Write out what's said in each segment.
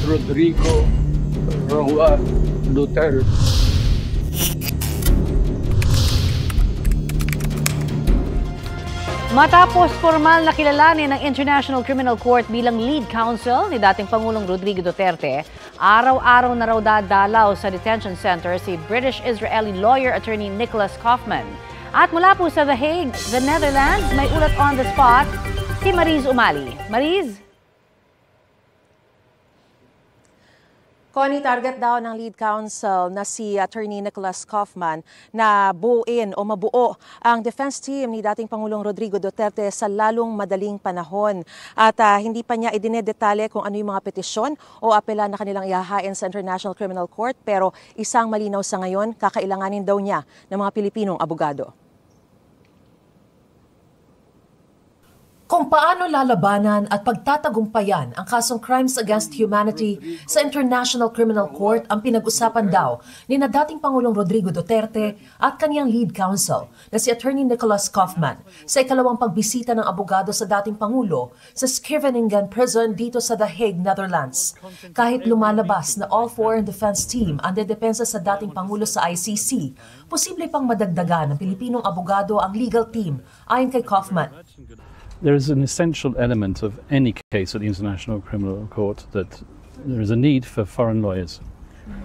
Rodrigo Roa Duterte. Matapos formal na kilalanin ng International Criminal Court bilang lead counsel ni dating Pangulong Rodrigo Duterte, araw-araw na raw dadalaw sa detention center si British-Israeli lawyer attorney Nicholas Kaufman. At mula po sa The Hague, the Netherlands, may ulat on the spot si Mariz Umali. Mariz? Connie, target daw ng lead counsel na si Attorney Nicholas Kaufman na buuin o mabuo ang defense team ni dating Pangulong Rodrigo Duterte sa lalong madaling panahon. At hindi pa niya idinedetalye kung ano yung mga petisyon o apela na kanilang ihahain sa International Criminal Court, pero isang malinaw sa ngayon, kakailanganin daw niya ng mga Pilipinong abogado. Kung paano lalabanan at pagtatagumpayan ang kasong crimes against humanity sa International Criminal Court ang pinag-usapan daw ni na dating Pangulong Rodrigo Duterte at kaniyang lead counsel na si Attorney Nicholas Kaufman sa ikalawang pagbisita ng abogado sa dating Pangulo sa Scheveningen Prison dito sa The Hague, Netherlands. Kahit lumalabas na all foreign defense team ang dedepensa sa dating Pangulo sa ICC, posible pang madagdagan ng Pilipinong abogado ang legal team ayon kay Kaufman. There is an essential element of any case at the International Criminal Court that there is a need for foreign lawyers.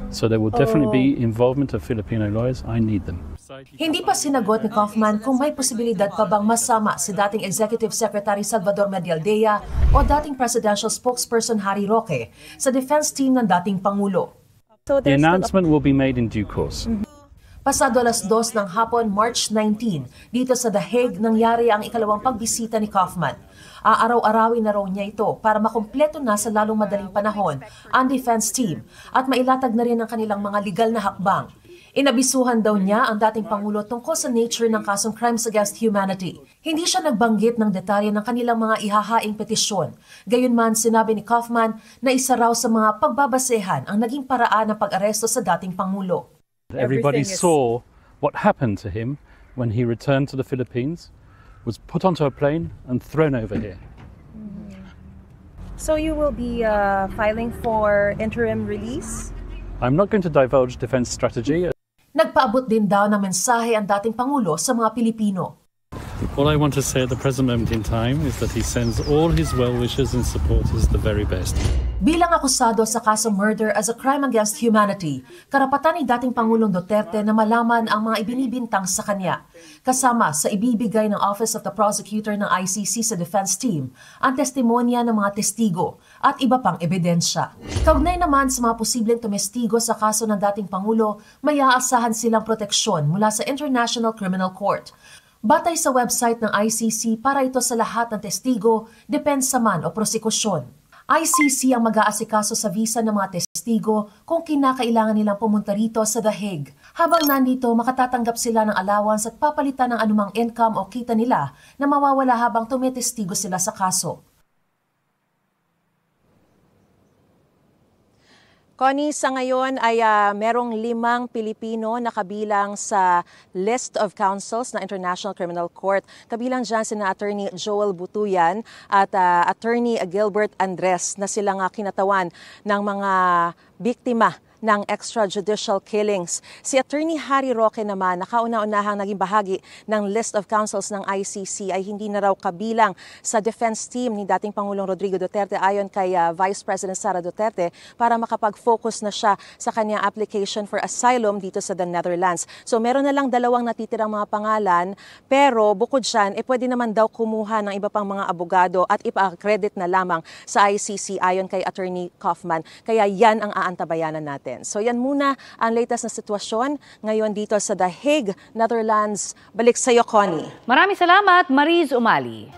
So there will definitely be involvement of Filipino lawyers. I need them. Hindi pa sinagot ni Kaufman kung may posibilidad pa bang masama si dating Executive Secretary Salvador Medialdea o dating Presidential Spokesperson Harry Roque sa defense team ng dating Pangulo. The announcement will be made in due course. Pasado 2:00 ng hapon, March 19, dito sa The Hague, nangyari ang ikalawang pagbisita ni Kaufman. Aaraw-arawin na raw niya ito para makumpleto na sa lalong madaling panahon ang defense team at mailatag na rin ang kanilang mga legal na hakbang. Inabisuhan daw niya ang dating Pangulo tungkol sa nature ng kasong crimes against humanity. Hindi siya nagbanggit ng detalye ng kanilang mga ihahaing petisyon. Gayunman, sinabi ni Kaufman na isa raw sa mga pagbabasehan ang naging paraan ng pag-aresto sa dating Pangulo. Everybody saw what happened to him when he returned to the Philippines, was put onto a plane and thrown over here. So you will be filing for interim release? I'm not going to divulge defense strategy. Nagpaabot din daw ng mensahe ang dating Pangulo sa mga Pilipino. All I want to say at the present moment in time is that he sends all his well-wishers and supporters the very best. Bilang akusado sa kasong murder as a crime against humanity, karapatan ni dating Pangulong Duterte na malaman ang mga ibinibintang sa kanya. Kasama sa ibibigay ng Office of the Prosecutor ng ICC sa defense team, ang testimonya ng mga testigo at iba pang ebidensya. Kaugnay naman sa mga posibleng tumestigo sa kaso ng dating Pangulo, may aasahan silang proteksyon mula sa International Criminal Court. Batay sa website ng ICC, para ito sa lahat ng testigo, depensa man o prosekusyon. ICC ang mag-aasikaso sa visa ng mga testigo kung kinakailangan nilang pumunta rito sa The Hague. Habang nandito, makatatanggap sila ng allowance at papalitan ng anumang income o kita nila na mawawala habang tumitestigo sila sa kaso. Connie, sa ngayon ay merong 5 Pilipino na kabilang sa list of counsels na International Criminal Court. Kabilang dyan sina Attorney Joel Butuyan at Attorney Gilbert Andres na silang kinatawan ng mga biktima ng extrajudicial killings. Si Attorney Harry Roque naman, nakauna-unahang naging bahagi ng list of counsels ng ICC, ay hindi na raw kabilang sa defense team ni dating Pangulong Rodrigo Duterte ayon kay Vice President Sara Duterte para makapag-focus na siya sa kanyang application for asylum dito sa the Netherlands. So meron na lang 2 natitirang mga pangalan, pero bukod dyan, pwede naman daw kumuha ng iba pang mga abogado at ipa-credit na lamang sa ICC ayon kay Attorney Kaufman. Kaya yan ang aantabayanan natin. So yan muna ang latest na sitwasyon ngayon dito sa The Hague, Netherlands. Balik sa iyo, Connie. Maraming salamat, Mariz Umali.